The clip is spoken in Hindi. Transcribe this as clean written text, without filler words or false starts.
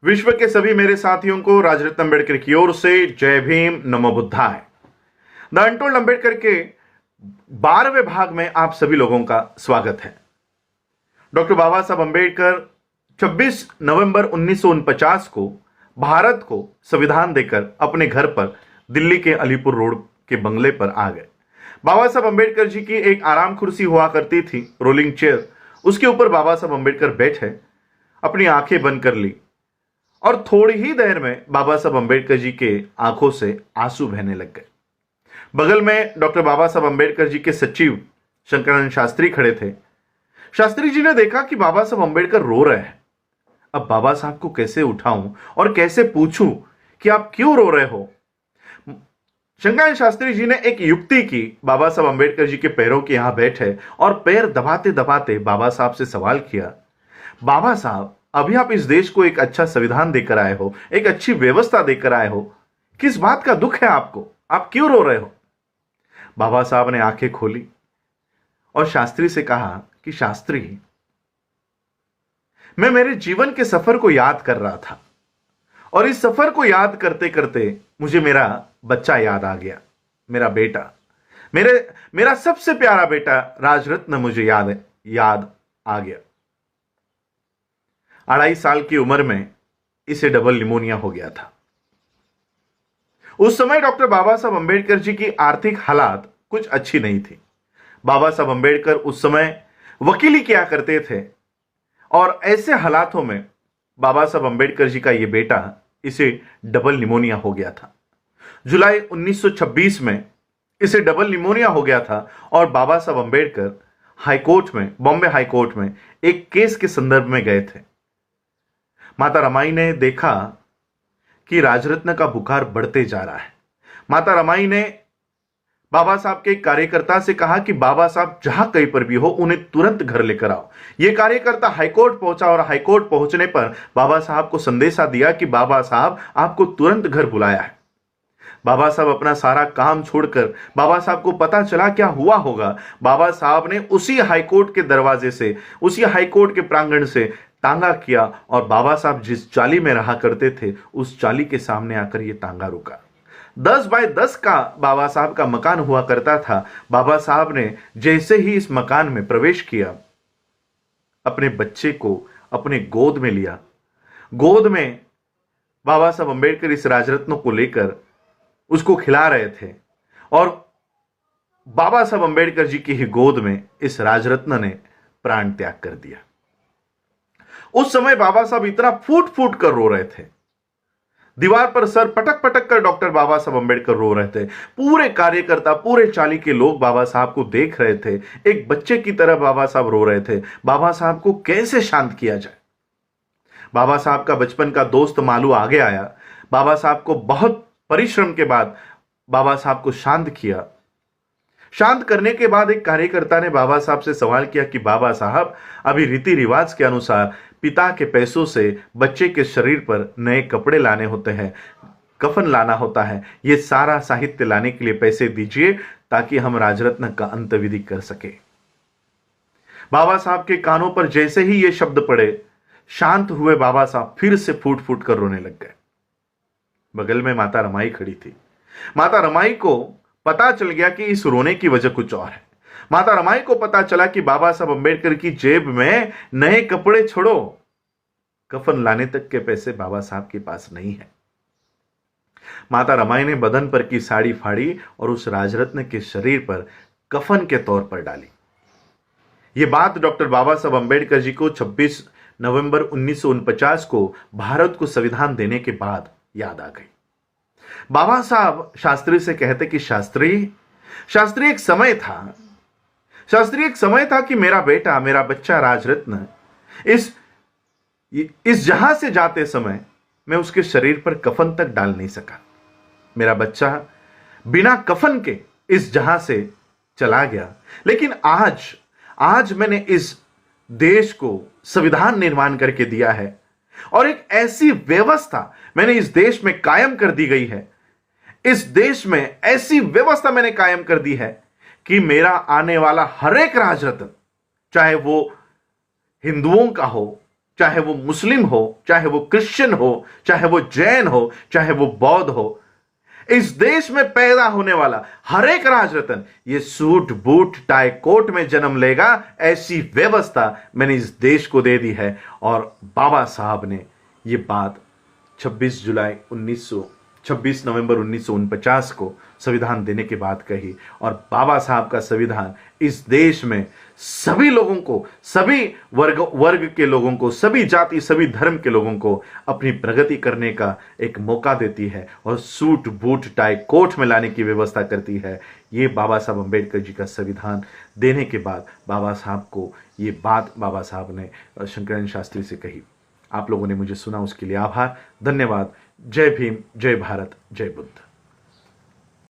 विश्व के सभी मेरे साथियों को राजरत्न अम्बेडकर की ओर से जय भीम, नमो बुद्धाय। द अनटोल्ड अम्बेडकर के 12वें भाग में आप सभी लोगों का स्वागत है। डॉक्टर बाबा साहब अम्बेडकर 26 नवंबर 1949 को भारत को संविधान देकर अपने घर पर दिल्ली के अलीपुर रोड के बंगले पर आ गए। बाबा साहब अम्बेडकर जी की एक आराम कुर्सी हुआ करती थी, रोलिंग चेयर। उसके ऊपर बाबा साहब अम्बेडकर बैठे, अपनी आंखें बंद कर ली और थोड़ी ही देर में बाबा साहब अम्बेडकर जी के आंखों से आंसू बहने लग गए। बगल में डॉक्टर बाबा साहब अम्बेडकर जी के सचिव शंकरानंद शास्त्री खड़े थे। शास्त्री जी ने देखा कि बाबा साहब अम्बेडकर रो रहे हैं। अब बाबा साहब को कैसे उठाऊं और कैसे पूछूं कि आप क्यों रो रहे हो। शंकरानंद शास्त्री जी ने एक युक्ति की। बाबा साहब अम्बेडकर जी के पैरों के यहां बैठे और पैर दबाते दबाते बाबा साहब से सवाल किया, बाबा साहब, अभी आप इस देश को एक अच्छा संविधान देकर आए हो, एक अच्छी व्यवस्था देकर आए हो, किस बात का दुख है आपको, आप क्यों रो रहे हो। बाबा साहब ने आंखें खोली और शास्त्री से कहा कि शास्त्री, मैं मेरे जीवन के सफर को याद कर रहा था और इस सफर को याद करते करते मुझे मेरा बच्चा याद आ गया, मेरा बेटा, मेरा सबसे प्यारा बेटा राजरत्न मुझे याद आ गया। 2.5 साल की उम्र में इसे डबल निमोनिया हो गया था। उस समय डॉक्टर बाबा साहब अम्बेडकर जी की आर्थिक हालात कुछ अच्छी नहीं थी। बाबा साहब अम्बेडकर उस समय वकीली किया करते थे और ऐसे हालातों में बाबा साहब अम्बेडकर जी का यह बेटा, इसे डबल निमोनिया हो गया था। जुलाई 1926 में इसे डबल निमोनिया हो गया था और बाबा साहब अम्बेडकर हाईकोर्ट में, बॉम्बे हाईकोर्ट में एक केस के संदर्भ में गए थे। माता रमाई ने देखा कि राजरत्न का बुखार बढ़ते जा रहा है। माता रमाई ने बाबा साहब के कार्यकर्ता से कहा कि बाबा साहब जहां कहीं पर भी हो, उन्हें तुरंत घर लेकर आओ। यह कार्यकर्ता हाईकोर्ट पहुंचा और हाईकोर्ट पहुंचने पर बाबा साहब को संदेशा दिया कि बाबा साहब, आपको तुरंत घर बुलाया है। बाबा साहब अपना सारा काम छोड़कर, बाबा साहब को पता चला क्या हुआ होगा, बाबा साहब ने उसी हाईकोर्ट के दरवाजे से, उसी हाईकोर्ट के प्रांगण से तांगा किया और बाबा साहब जिस चाली में रहा करते थे उस चाली के सामने आकर यह तांगा रुका। 10 बाय 10 का बाबा साहब का मकान हुआ करता था। बाबा साहब ने जैसे ही इस मकान में प्रवेश किया, अपने बच्चे को अपने गोद में लिया। गोद में बाबा साहब अम्बेडकर इस राजरत्न को लेकर उसको खिला रहे थे और बाबा साहब अम्बेडकर जी की ही गोद में इस राजरत्न ने प्राण त्याग कर दिया। उस समय बाबा साहब इतना फूट फूट कर रो रहे थे। दीवार पर सर पटक पटक कर डॉक्टर बाबा साहब अम्बेडकर रो रहे थे। पूरे कार्यकर्ता, पूरे चाली के लोग बाबा साहब को देख रहे थे। एक बच्चे की तरह बाबा साहब रो रहे थे। बाबा साहब को कैसे शांत किया जाए। बाबा साहब का बचपन का दोस्त मालू आगे आया। बाबा साहब को बहुत परिश्रम के बाद बाबा साहब को शांत किया। शांत करने के बाद एक कार्यकर्ता ने बाबा साहब से सवाल किया कि बाबा साहब, अभी रीति रिवाज के अनुसार पिता के पैसों से बच्चे के शरीर पर नए कपड़े लाने होते हैं, कफन लाना होता है, ये सारा साहित्य लाने के लिए पैसे दीजिए ताकि हम राजरत्न का अंत्यविधि कर सके। बाबा साहब के कानों पर जैसे ही ये शब्द पड़े, शांत हुए बाबा साहब फिर से फूट फूट कर रोने लग गए। बगल में माता रमाई खड़ी थी। माता रमाई को पता चल गया कि इस रोने की वजह कुछ और है। माता रमाई को पता चला कि बाबा साहब अम्बेडकर की जेब में नए कपड़े छोड़ो, कफन लाने तक के पैसे बाबा साहब के पास नहीं है। माता रमाई ने बदन पर की साड़ी फाड़ी और उस राजरत्न के शरीर पर कफन के तौर पर डाली। यह बात डॉक्टर बाबा साहब अम्बेडकर जी को 26 नवंबर 1949 को भारत को संविधान देने के बाद याद आ गई। बाबा साहब शास्त्री से कहते कि शास्त्री एक समय था कि मेरा बेटा, मेरा बच्चा राजरत्न इस जहां से जाते समय मैं उसके शरीर पर कफन तक डाल नहीं सका। मेरा बच्चा बिना कफन के इस जहां से चला गया। लेकिन आज मैंने इस देश को संविधान निर्माण करके दिया है और एक ऐसी व्यवस्था मैंने इस देश में कायम कर दी गई है। इस देश में ऐसी व्यवस्था मैंने कायम कर दी है कि मेरा आने वाला हर एक राजरत्न, चाहे वो हिंदुओं का हो, चाहे वो मुस्लिम हो, चाहे वो क्रिश्चियन हो, चाहे वो जैन हो, चाहे वो बौद्ध हो, इस देश में पैदा होने वाला हर एक राजरत्न ये सूट बूट टाई कोट में जन्म लेगा, ऐसी व्यवस्था मैंने इस देश को दे दी है। और बाबा साहब ने ये बात 26 नवंबर 1949 को संविधान देने के बाद कही। और बाबा साहब का संविधान इस देश में सभी लोगों को, सभी वर्ग के लोगों को, सभी जाति, सभी धर्म के लोगों को अपनी प्रगति करने का एक मौका देती है और सूट बूट टाई कोट में लाने की व्यवस्था करती है। ये बाबा साहब अम्बेडकर जी का संविधान देने के बाद बाबा साहब को ये बात बाबा साहब ने शंकराचार्य शास्त्री से कही। आप लोगों ने मुझे सुना, उसके लिए आभार, धन्यवाद। जय भीम, जय भारत, जय बुद्ध।